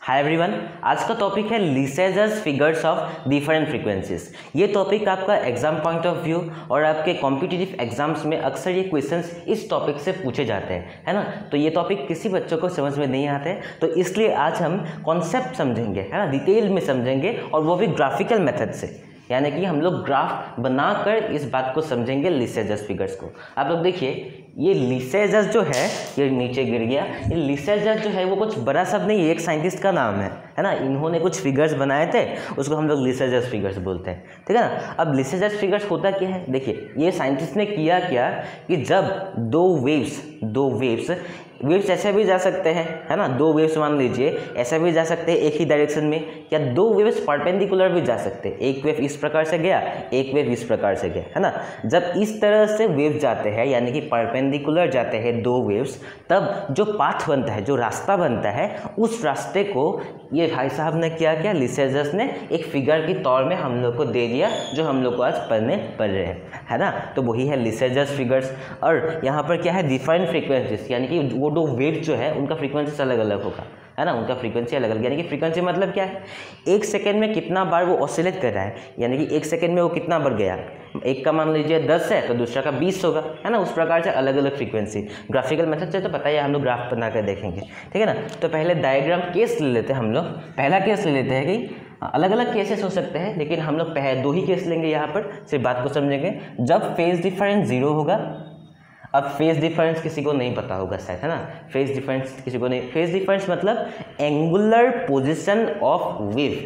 Hi everyone, आज का topic है लीसेजर्स फिगर्स ऑफ डिफरेंट फ्रीक्वेंसीज। ये टॉपिक आपका एग्जाम पॉइंट ऑफ व्यू और आपके कॉम्पिटिटिव एग्जाम्स में अक्सर ये क्वेश्चंस इस टॉपिक से पूछे जाते हैं, है ना। तो ये टॉपिक किसी बच्चों को समझ में नहीं आते, तो इसलिए आज हम कॉन्सेप्ट समझेंगे, है ना, डिटेल में समझेंगे और वो भी ग्राफिकल मेथड से, यानी कि हम लोग ग्राफ बनाकर इस बात को समझेंगे लीसेजर्स फिगर्स को। आप लोग देखिए, ये लीसेजर्स जो है, ये नीचे गिर गया। ये लीसेजर्स जो है वो कुछ बड़ा शब्द नहीं है, एक साइंटिस्ट का नाम है ना। इन्होंने कुछ फिगर्स बनाए थे, उसको हम लोग लीसेजर्स फिगर्स बोलते हैं, ठीक है ना। अब लीसेजर्स फिगर्स होता क्या है, देखिए ये साइंटिस्ट ने किया क्या कि जब दो वेव्स ऐसे भी जा सकते हैं, है ना, दो वेव्स मान लीजिए ऐसे भी जा सकते हैं एक ही डायरेक्शन में, या दो वेव्स परपेंडिकुलर भी जा सकते हैं। एक वेव इस प्रकार से गया, एक वेव इस प्रकार से गया, है ना। जब इस तरह से वेव जाते हैं, यानी कि परपेंडिकुलर जाते हैं दो वेव्स, तब जो पाथ बनता है, जो रास्ता बनता है, उस रास्ते को ये भाई साहब ने क्या किया, लीसेजर्स ने एक फिगर के तौर में हम लोग को दे दिया, जो हम लोग को आज पढ़ने पड़ रहे हैं, है ना। तो वही है लीसेजर्स फिगर्स। और यहाँ पर क्या है, डिफरेंट फ्रीक्वेंसीज, यानी कि वो दो वेव जो है उनका फ्रीक्वेंसी अलग अलग होगा, है ना, उनका फ्रीक्वेंसी अलग अलग। यानी कि फ्रीक्वेंसी मतलब क्या है, एक सेकेंड में कितना बार वो ऑसिलेट कर रहा है, यानी कि एक सेकेंड में वो कितना बार गया। एक का मान लीजिए 10 है तो दूसरा का 20 होगा, है ना। उस प्रकार से अलग अलग फ्रीक्वेंसी, ग्राफिकल मेथड से तो पता ही है, हम लोग ग्राफ बना कर देखेंगे, ठीक है ना। तो पहले डायग्राम केस ले लेते हैं हम लोग। पहला केस ले लेते हैं कि अलग अलग केसेस हो सकते हैं, लेकिन हम लोग पहले दो ही केस लेंगे यहाँ पर, सिर्फ बात को समझेंगे। जब फेज डिफरेंस 0 होगा, अब फेज डिफरेंस किसी को नहीं पता होगा शायद, है ना। फेज डिफरेंस किसी को नहीं, फेज डिफरेंस मतलब angular position of wave,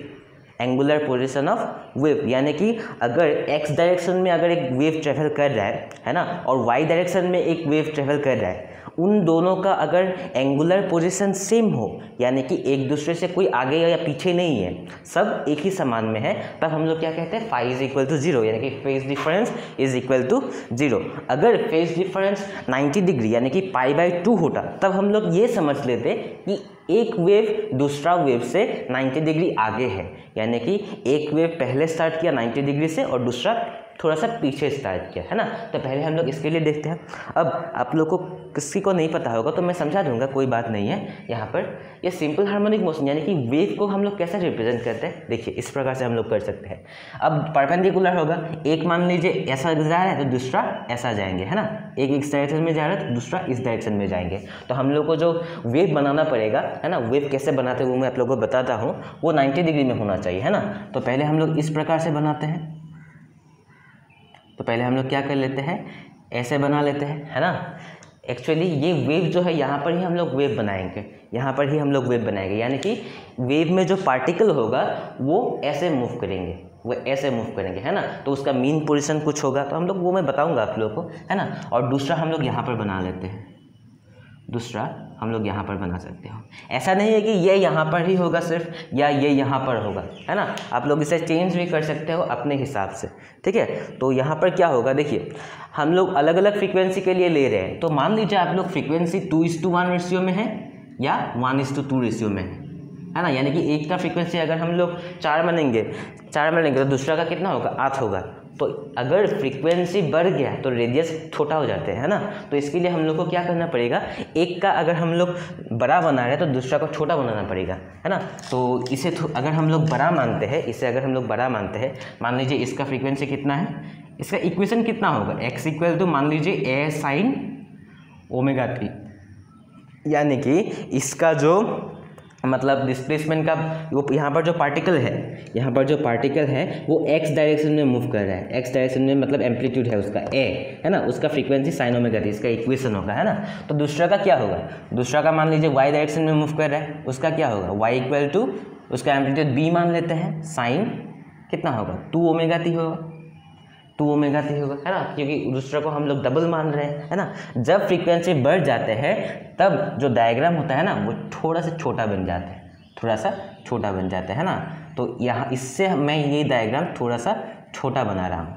angular position of wave, यानी कि अगर एक्स डायरेक्शन में अगर एक वेव ट्रेवल कर रहा है ना, और वाई डायरेक्शन में एक वेव ट्रेवल कर रहा है, उन दोनों का अगर एंगुलर पोजीशन सेम हो, यानी कि एक दूसरे से कोई आगे या पीछे नहीं है, सब एक ही समान में है, तब हम लोग क्या कहते हैं, फाई इज इक्वल टू 0, यानी कि phase difference is equal to 0। अगर फेज डिफरेंस 90 डिग्री यानी कि π/2 होता, तब हम लोग ये समझ लेते कि एक वेव दूसरा वेव से 90 डिग्री आगे है, यानी कि एक वेव पहले स्टार्ट किया 90 डिग्री से और दूसरा थोड़ा सा पीछे स्टार्ट किया, है ना। तो पहले हम लोग इसके लिए देखते हैं। अब आप लोग को किसी को नहीं पता होगा तो मैं समझा दूंगा, कोई बात नहीं है। यहाँ पर ये सिंपल हार्मोनिक मोशन, यानी कि वेव को हम लोग कैसे रिप्रेजेंट करते हैं, देखिए इस प्रकार से हम लोग कर सकते हैं। अब परपेंडिकुलर होगा, एक मान लीजिए ऐसा जा रहा है तो दूसरा ऐसा जाएंगे, है ना। एक इस डायरेक्शन में जा रहा है तो दूसरा इस डायरेक्शन में जाएंगे। तो हम लोग को जो वेव बनाना पड़ेगा, है ना, वेव कैसे बनाते हैं वो मैं आप लोगों को बताता हूँ। वो 90 डिग्री में होना चाहिए, है ना। तो पहले हम लोग इस प्रकार से बनाते हैं। तो पहले हम लोग क्या कर लेते हैं, ऐसे बना लेते हैं, है ना। एक्चुअली ये वेव जो है, यहाँ पर ही हम लोग वेव बनाएंगे, यहाँ पर ही हम लोग वेव बनाएंगे, यानी कि वेव में जो पार्टिकल होगा वो ऐसे मूव करेंगे, वो ऐसे मूव करेंगे, है ना। तो उसका मीन पोजीशन कुछ होगा, तो हम लोग वो मैं बताऊंगा आप लोगों को, है ना। और दूसरा हम लोग यहाँ पर बना लेते हैं, दूसरा हम लोग यहाँ पर बना सकते हो। ऐसा नहीं है कि ये यहाँ पर ही होगा सिर्फ, या ये यहाँ पर होगा, है ना। आप लोग इसे चेंज भी कर सकते हो अपने हिसाब से, ठीक है। तो यहाँ पर क्या होगा, देखिए हम लोग अलग अलग फ्रीक्वेंसी के लिए ले रहे हैं। तो मान लीजिए आप लोग फ्रीक्वेंसी 2:1 रेशियो में है या 1:2 रेशियो में है ना। यानी कि एक का फ्रीक्वेंसी अगर हम लोग 4 मानेंगे तो दूसरा का कितना होगा, 8 होगा। तो अगर फ्रीक्वेंसी बढ़ गया तो रेडियस छोटा हो जाते हैं, है ना। तो इसके लिए हम लोग को क्या करना पड़ेगा, एक का अगर हम लोग बड़ा बना रहे हैं तो दूसरा को छोटा बनाना पड़ेगा, है ना। तो इसे अगर हम लोग बड़ा मानते हैं, इसे अगर हम लोग बड़ा मानते हैं, मान लीजिए इसका फ्रीक्वेंसी कितना है, इसका इक्वेशन कितना होगा, x इक्वल टू मान लीजिए a sin ω t, यानी कि इसका जो मतलब डिस्प्लेसमेंट का वो यहाँ पर जो पार्टिकल है वो x डायरेक्शन में मूव कर रहा है, x डायरेक्शन में मतलब एम्पलीट्यूड है उसका a, है ना। उसका फ्रीक्वेंसी sin ω t, इसका इक्वेशन होगा, है ना। तो दूसरा का क्या होगा, दूसरा का मान लीजिए y डायरेक्शन में मूव कर रहा है, उसका क्या होगा, y इक्वल टू उसका एम्पलीट्यूड b मान लेते हैं, साइन कितना होगा 2ω t होगा, 2ω t होगा, है ना, क्योंकि दूसरा को हम लोग डबल मान रहे हैं, है ना। जब फ्रीक्वेंसी बढ़ जाते हैं तब जो डायग्राम होता है ना वो थोड़ा सा छोटा बन जाता है, ना। तो यहाँ इससे मैं ये डायग्राम थोड़ा सा छोटा बना रहा हूँ,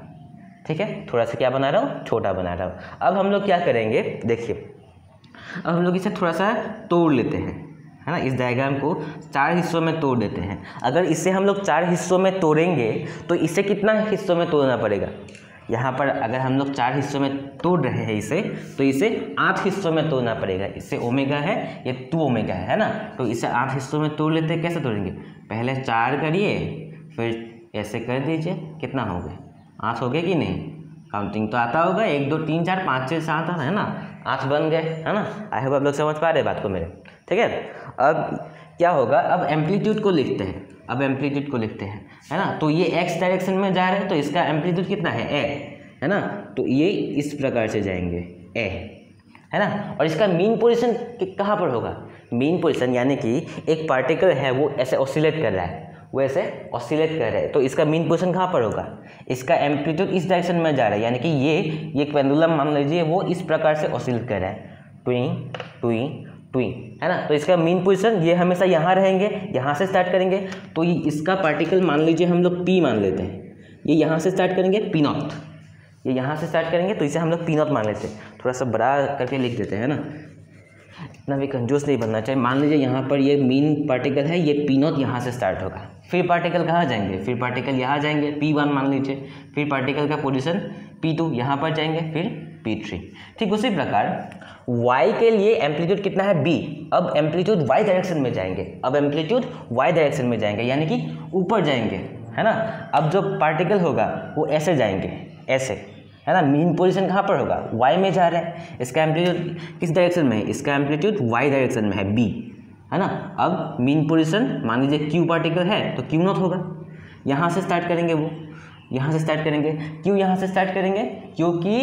ठीक है, थोड़ा सा क्या बना रहा हूँ, छोटा बना रहा हूँ। अब हम लोग क्या करेंगे, देखिए अब हम लोग इसे थोड़ा सा तोड़ लेते हैं, है ना। इस डायग्राम को 4 हिस्सों में तोड़ देते हैं। अगर इसे हम लोग 4 हिस्सों में तोड़ेंगे तो इसे कितना हिस्सों में तोड़ना पड़ेगा, यहाँ पर अगर हम लोग 4 हिस्सों में तोड़ रहे हैं इसे, तो इसे 8 हिस्सों में तोड़ना पड़ेगा। इससे ओमेगा है, ये 2 ओमेगा है ना, तो इसे 8 हिस्सों में तोड़ लेते हैं। कैसे तोड़ेंगे, पहले 4 करिए, फिर ऐसे कर दीजिए, कितना हो गए, 8 हो गए कि नहीं, काउंटिंग तो आता होगा, 1 2 3 4 5 6 7 8 है ना, 8 बन गए, है ना। आई होप आप लोग समझ पा रहे बात को मेरे, ठीक है। अब क्या होगा, अब एम्पलीट्यूड को लिखते हैं, अब एम्पलीट्यूड को लिखते हैं, है ना। तो ये एक्स डायरेक्शन में जा रहे हैं, तो इसका एम्पलीट्यूड कितना है, ए, है ना। तो ये इस प्रकार से जाएंगे, ए, है ना। और इसका मीन पोजीशन कहाँ पर होगा, मीन पोजीशन यानी कि एक पार्टिकल है वो ऐसे ऑसिलेट कर रहा है, वो ऐसे ऑसिलेट कर रहा है, तो इसका मीन पोजीशन कहाँ पर होगा, इसका एम्पलीट्यूड इस डायरेक्शन में जा रहा है, यानी कि ये पेंडुलम मान लीजिए वो इस प्रकार से ऑसिलेट कर रहा है, ट्विंग ट्विंग ट्विंग, है ना। तो इसका मीन पोजीशन ये हमेशा यहाँ रहेंगे, यहाँ से स्टार्ट करेंगे, तो ये इसका पार्टिकल मान लीजिए हम लोग पी मान लेते हैं, ये यहाँ से स्टार्ट करेंगे पी नॉट, ये यहाँ से स्टार्ट करेंगे, तो इसे हम लोग पी नॉट मान लेते हैं। थोड़ा सा बड़ा करके लिख देते हैं, है ना, इतना भी कंजूस नहीं बनना चाहिए। मान लीजिए यहाँ पर ये मीन पार्टिकल है, ये पी नॉट यहाँ से स्टार्ट होगा, फिर पार्टिकल कहाँ जाएंगे, फिर पार्टिकल यहाँ जाएंगे P1 मान लीजिए, फिर पार्टिकल का पोजीशन P2 यहाँ पर जाएंगे, फिर P3। ठीक उसी प्रकार y के लिए एम्पलीट्यूड कितना है, b, अब एम्पलीट्यूड y डायरेक्शन में जाएंगे, अब एम्पलीट्यूड y डायरेक्शन में जाएंगे, यानी कि ऊपर जाएंगे, है ना। अब जो पार्टिकल होगा वो ऐसे जाएंगे, ऐसे, है ना। मीन पोजीशन कहाँ पर होगा, y में जा रहा है, इसका एम्पलीट्यूड किस डायरेक्शन में है, इसका एम्पलीट्यूड y डायरेक्शन में है, b, है ना। अब मीन पोजीशन मान लीजिए q पार्टिकल है तो q नॉट होगा, यहाँ से स्टार्ट करेंगे, वो यहाँ से स्टार्ट करेंगे, क्यों यहाँ से स्टार्ट करेंगे, क्योंकि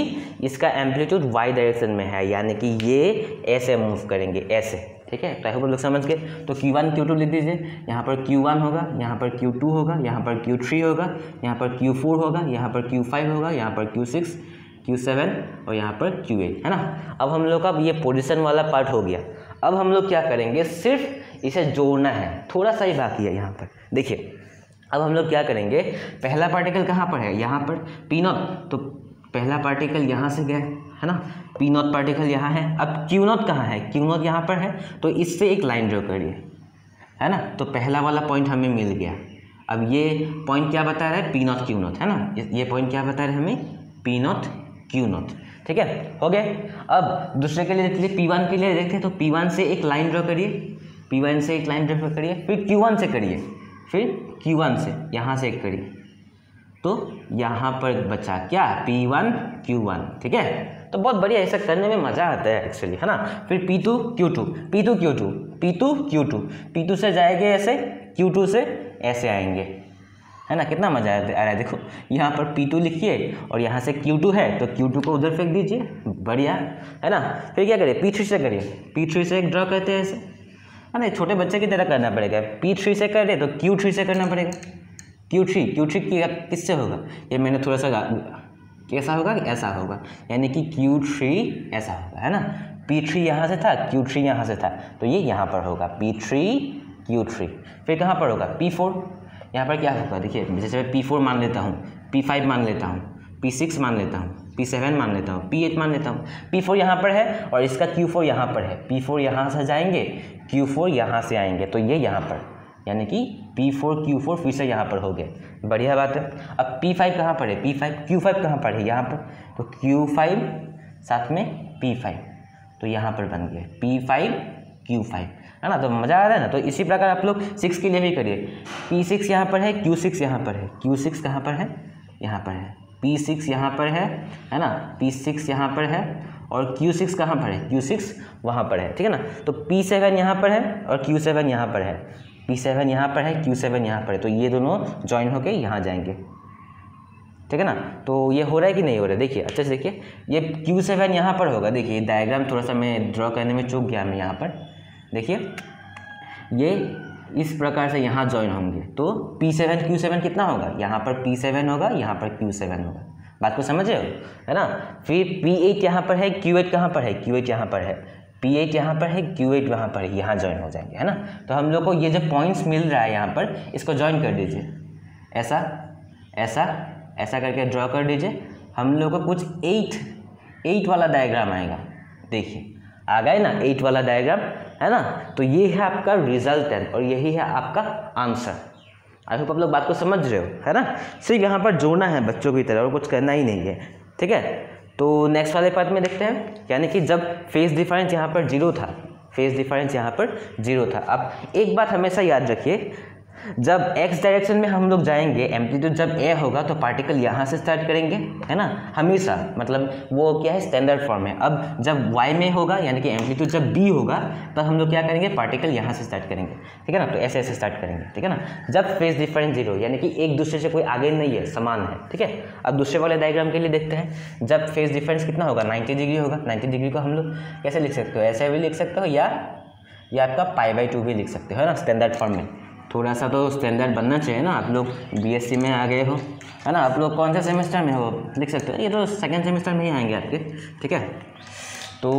इसका एम्पलीट्यूड y डायरेक्शन में है, यानी कि ये ऐसे मूव करेंगे, ऐसे, ठीक है। तो लोग समझ गए। तो Q1 Q2 लिख दीजिए, यहाँ पर Q1 होगा, यहाँ पर Q2 होगा, यहाँ पर Q3 होगा, यहाँ पर Q4 होगा, यहाँ पर Q5 होगा, यहाँ पर Q6 Q7 और यहाँ पर Q8, है ना। अब हम लोग का ये पोजीशन वाला पार्ट हो गया। अब हम लोग क्या करेंगे, सिर्फ इसे जोड़ना है, थोड़ा सा ही बाकी है यहाँ पर। देखिए अब हम लोग क्या करेंगे, पहला पार्टिकल कहाँ पर है, यहाँ पर P नॉट, तो पहला पार्टिकल यहाँ से गया, है ना, P नॉट पार्टिकल यहाँ है। अब Q नॉट कहाँ है, Q नॉट यहाँ पर है, तो इससे एक लाइन ड्रॉ करिए, है ना। तो पहला वाला पॉइंट हमें मिल गया। अब ये पॉइंट क्या बता रहा है, P नॉट Q नॉट, है ना, ये पॉइंट क्या बता रहा है हमें, P नॉट Q नॉट, ठीक है, हो गए। अब दूसरे के लिए देख लीजिए, P1 के लिए देखते हैं, तो P1 से एक लाइन ड्रॉ करिए, P1 से एक लाइन ड्रॉ करिए, फिर Q1 से करिए, फिर Q1 से यहाँ से एक करिए, तो यहाँ पर बचा क्या, P1 Q1, ठीक है। तो बहुत बढ़िया, ऐसा करने में मज़ा आता है एक्चुअली, है ना। फिर P2 Q2 P2 Q2 P2 Q2 P2 से जाएंगे ऐसे, Q2 से ऐसे आएंगे, है ना। कितना मज़ा आ रहा है, देखो यहाँ पर P2 लिखिए और यहाँ से Q2 है तो Q2 को उधर फेंक दीजिए, बढ़िया, है ना। फिर क्या करिए, P3 से करिए, P3 से एक ड्रॉ करते हैं ऐसे, है ना, छोटे बच्चे की तरह करना पड़ेगा। P3 से कर रहे तो Q3 से करना पड़ेगा, Q3 किससे होगा, ये मैंने थोड़ा सा कैसा होगा, ऐसा होगा, यानी कि Q3 ऐसा होगा, है ना। P3 यहाँ से था, Q3 यहाँ से था, तो ये यहाँ पर होगा P3 Q3। फिर कहाँ पर होगा, P4, यहाँ पर क्या होगा, देखिए जैसे मैं P4 मान लेता हूँ, P5 मान लेता हूँ, P6 मान लेता हूँ, P7 मान लेता हूँ, P8 मान लेता हूँ। P4 यहाँ पर है और इसका Q4 यहाँ पर है, P4 यहाँ से जाएंगे, Q4 यहाँ से आएंगे, तो ये यहाँ पर, यानी कि P4 Q4 फिर से यहाँ पर हो गए, बढ़िया बात है। अब P5 कहाँ पर है, Q5 कहाँ पर है, यहाँ पर, तो Q5 साथ में P5, तो यहाँ पर बन गए P5 Q5, है ना। तो मज़ा आ रहा है ना। तो इसी प्रकार आप लोग 6 के लिए भी करिए, P6 यहाँ पर है, Q6 यहाँ पर है, Q6 कहाँ पर है, यहाँ पर है, P6 यहाँ पर है ना, P6 यहाँ पर है और Q6 कहाँ पर है, Q6 वहाँ पर है, ठीक है ना। तो P7 यहाँ पर है और Q7 यहाँ पर है, P7 यहाँ पर है, Q7 यहाँ पर है, तो ये दोनों ज्वाइन होके यहाँ जाएंगे, ठीक है ना। तो ये हो रहा है कि नहीं हो रहा है, देखिए अच्छे से देखिए, ये Q7 यहाँ पर होगा, देखिए डायग्राम थोड़ा सा मैं ड्रॉ करने में चूक गया, मैं यहाँ पर देखिए ये इस प्रकार से यहाँ ज्वाइन होंगे, तो P7 Q7 कितना होगा, यहाँ पर P7 होगा, यहाँ पर Q7 होगा, बात को समझ रहे हो, है ना। फिर P8 यहाँ पर है, Q8 कहाँ पर है, Q8 यहाँ पर है, P8 यहाँ पर है, Q8 वहाँ पर है, यहाँ ज्वाइन हो जाएंगे, है ना। तो हम लोग को ये जो पॉइंट्स मिल रहा है यहाँ पर, इसको ज्वाइन कर दीजिए, ऐसा ऐसा ऐसा करके ड्रॉ कर दीजिए। हम लोग को कुछ 8 वाला डायग्राम आएगा, देखिए आ गए ना 8 वाला डायग्राम, है ना। तो ये है आपका रिजल्टेंट और यही है आपका आंसर। आई होप आप लोग बात को समझ रहे हो, है ना। सिर्फ यहाँ पर जोड़ना है बच्चों की तरह और कुछ करना ही नहीं है, ठीक है। तो नेक्स्ट वाले पार्ट में देखते हैं, यानी कि जब फेज डिफरेंस यहाँ पर 0 था, फेज डिफरेंस यहाँ पर 0 था। अब एक बात हमेशा याद रखिए, जब x डायरेक्शन में हम लोग जाएंगे, एम्पलीट्यूड जब a होगा तो पार्टिकल यहाँ से स्टार्ट करेंगे, है ना, हमेशा, मतलब वो क्या है, स्टैंडर्ड फॉर्म है। अब जब y में होगा, यानी कि एम्पलीट्यूड जब b होगा, तो हम लोग क्या करेंगे, पार्टिकल यहाँ से स्टार्ट करेंगे, ठीक है ना। तो ऐसे ऐसे स्टार्ट करेंगे, ठीक है ना। जब फेज डिफरेंस 0, यानी कि एक दूसरे से कोई आगे नहीं है, समान है, ठीक है। अब दूसरे वाले डायग्राम के लिए देखते हैं, जब फेज डिफरेंस कितना होगा, 90 डिग्री होगा। 90 डिग्री को हम लोग कैसे लिख सकते हो, ऐसे भी लिख सकते हो, या आपका π/2 भी लिख सकते हो, है ना, स्टैंडर्ड फॉर्म में। थोड़ा सा तो स्टैंडर्ड बनना चाहिए ना, आप लोग बीएससी में आ गए हो, है ना। आप लोग कौन से सेमेस्टर में हो लिख सकते हो, ये तो सेकंड सेमेस्टर में ही आएंगे आपके, ठीक है। तो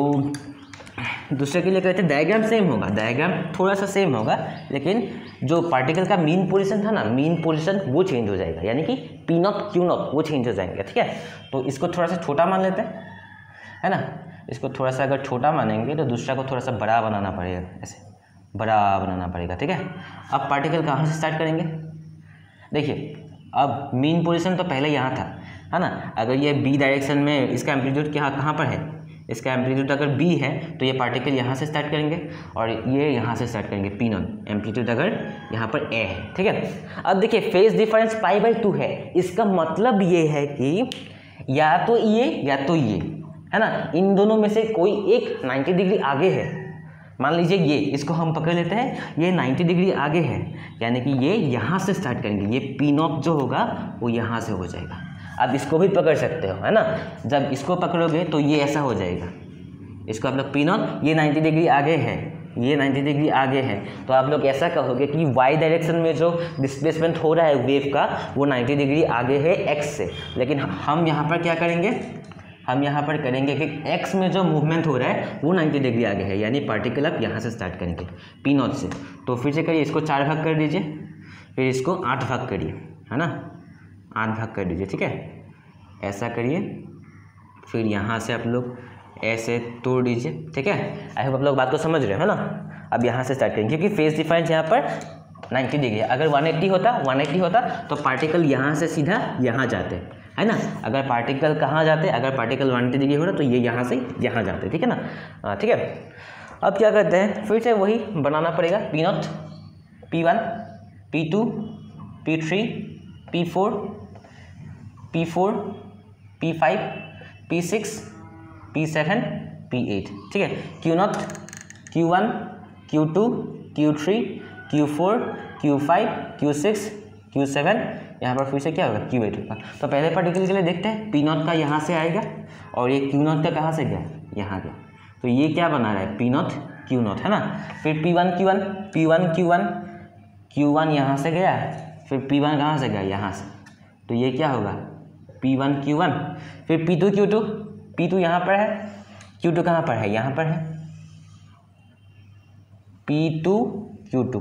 दूसरे के लिए कहते हैं डायग्राम सेम होगा, डायग्राम थोड़ा सा सेम होगा, लेकिन जो पार्टिकल का मीन पोजीशन था ना, मीन पोजीशन वो चेंज हो जाएगा, यानी कि P0 Q0 वो चेंज हो जाएंगे, ठीक है। तो इसको थोड़ा सा छोटा मान लेते हैं, है ना। इसको थोड़ा सा अगर छोटा मानेंगे तो दूसरा को थोड़ा सा बड़ा बनाना पड़ेगा, ऐसे बड़ा बनाना पड़ेगा, ठीक है। अब पार्टिकल कहाँ से स्टार्ट करेंगे, देखिए, अब मीन पोजीशन तो पहले यहाँ था, है ना। अगर ये b डायरेक्शन में, इसका एम्पलीट्यूड कहाँ पर है, इसका एम्पलीट्यूड अगर b है तो ये पार्टिकल यहाँ से स्टार्ट करेंगे और ये यहाँ से स्टार्ट करेंगे, P0, एम्पलीट्यूड अगर यहाँ पर a है, ठीक है। अब देखिए फेज डिफरेंस π/2 है, इसका मतलब ये है कि या तो ये या तो ये, है ना, इन दोनों में से कोई एक 90 डिग्री आगे है। मान लीजिए ये, इसको हम पकड़ लेते हैं, ये 90 डिग्री आगे है, यानी कि ये यहाँ से स्टार्ट करेंगे, ये P0 जो होगा वो यहाँ से हो जाएगा। अब इसको भी पकड़ सकते हो, है ना। जब इसको पकड़ोगे तो ये ऐसा हो जाएगा, इसको आप लोग P0, ये 90 डिग्री आगे है, ये 90 डिग्री आगे है, तो आप लोग ऐसा कहोगे कि y डायरेक्शन में जो डिस्प्लेसमेंट हो रहा है वेव का, वो 90 डिग्री आगे है x से। लेकिन हम यहाँ पर क्या करेंगे, हम यहाँ पर करेंगे कि x में जो मूवमेंट हो रहा है वो 90 डिग्री आगे है, यानी पार्टिकल आप यहाँ से स्टार्ट करेंगे P0 से। तो फिर से करिए, इसको 4 भाग कर दीजिए, फिर इसको 8 भाग करिए, है ना, 8 भाग कर दीजिए, ठीक है। ऐसा करिए, फिर यहाँ से आप लोग ऐसे तोड़ दीजिए, ठीक है। आई होप आप लोग बात को समझ रहे हो, है ना। अब यहाँ से स्टार्ट करेंगे, क्योंकि फेज डिफरेंस यहाँ पर 90 डिग्री है। अगर 180 होता तो पार्टिकल यहाँ से सीधा यहाँ जाते, है ना। अगर पार्टिकल कहाँ जाते, अगर पार्टिकल 180 डिग्री हो रहा तो ये यहाँ से यहाँ जाते, ठीक है ना, ठीक है। अब क्या करते हैं, फिर से वही बनाना पड़ेगा, P0, P1, P2, P3, P4, P4, P5, P6, P7, P8, ठीक है। Q0, Q1, Q2, Q3, Q4, Q5, Q6, Q7, यहाँ पर फिर से क्या होगा, Q8 होगा। तो पहले पार्टिकल के लिए देखते हैं, P0 का यहाँ से आएगा और ये Q0 का कहाँ से गया, यहाँ गया, तो ये क्या बना रहा है, P0 Q0, है ना। फिर P1 Q1, P1 Q1, Q1 यहाँ से गया, फिर P1 कहाँ से गया, यहाँ से, तो ये क्या होगा, P1 Q1, फिर P2 Q2, P2 यहाँ पर है, Q2 कहाँ पर है, यहाँ पर है, P2 Q2,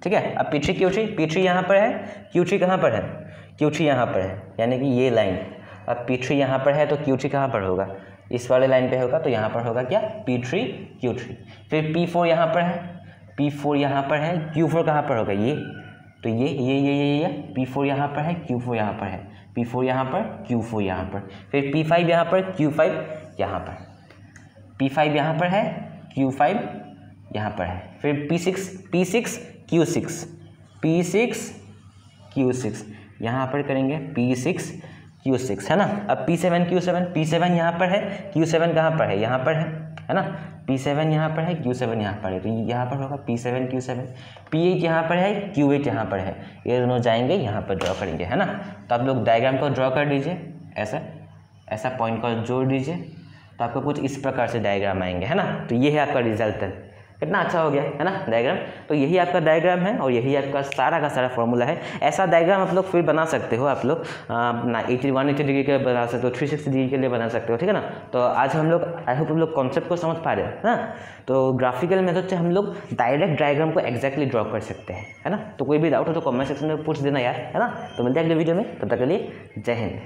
ठीक है। अब P3 Q3, P3 यहाँ पर है, Q3 कहाँ पर है, Q3 यहाँ पर है, यानी कि ये लाइन। अब P3 यहाँ पर है तो Q3 कहाँ पर होगा, इस वाले लाइन पे होगा, तो यहाँ पर होगा क्या, P3 Q3। फिर P4 यहाँ पर है, P4 यहाँ पर है, Q4 कहाँ पर होगा, ये, तो ये P4 यहाँ पर है, Q4 यहाँ पर है, P4 यहाँ पर, Q4 यहाँ पर। फिर P5 यहाँ पर, Q5 यहाँ पर, P5 यहाँ पर है, Q5 यहाँ पर है। फिर P6 Q6, P6 Q6, यहाँ पर करेंगे P6 Q6, है ना। अब P7 Q7, P7 यहाँ पर है, Q7 कहाँ पर है, यहाँ पर है ना। P7 यहाँ पर है, Q7 यहाँ पर है, तो यहाँ पर होगा P7 Q7। P8 यहाँ पर है, Q8 यहाँ पर है, ये दोनों जाएंगे यहाँ पर ड्रॉ करेंगे, है ना। तो आप लोग डायग्राम को ड्रॉ कर दीजिए, ऐसा पॉइंट को जोड़ दीजिए, तो आपको कुछ इस प्रकार से डायग्राम आएंगे, है ना। तो ये है आपका रिजल्ट, कितना अच्छा हो गया, है ना, डायग्राम। तो यही आपका डायग्राम है और यही आपका सारा का सारा फॉर्मूला है। ऐसा डायग्राम आप लोग फिर बना सकते हो, आप लोग 180 डिग्री के बना सकते हो, 360 डिग्री के लिए बना सकते हो, ठीक है ना। तो आज हम लोग, आई होप हम लोग कॉन्सेप्ट को समझ पा रहे हैं ना। तो ग्राफिकल मेथड से हम लोग डायरेक्ट डायग्राम को एक्जैक्टली ड्रॉ कर सकते हैं, है ना। तो कोई भी डाउट हो तो कमेंट सेक्शन में पूछ देना यार, है ना। तो मिलते हैं अगले वीडियो में, तब तक के लिए जय हिंद।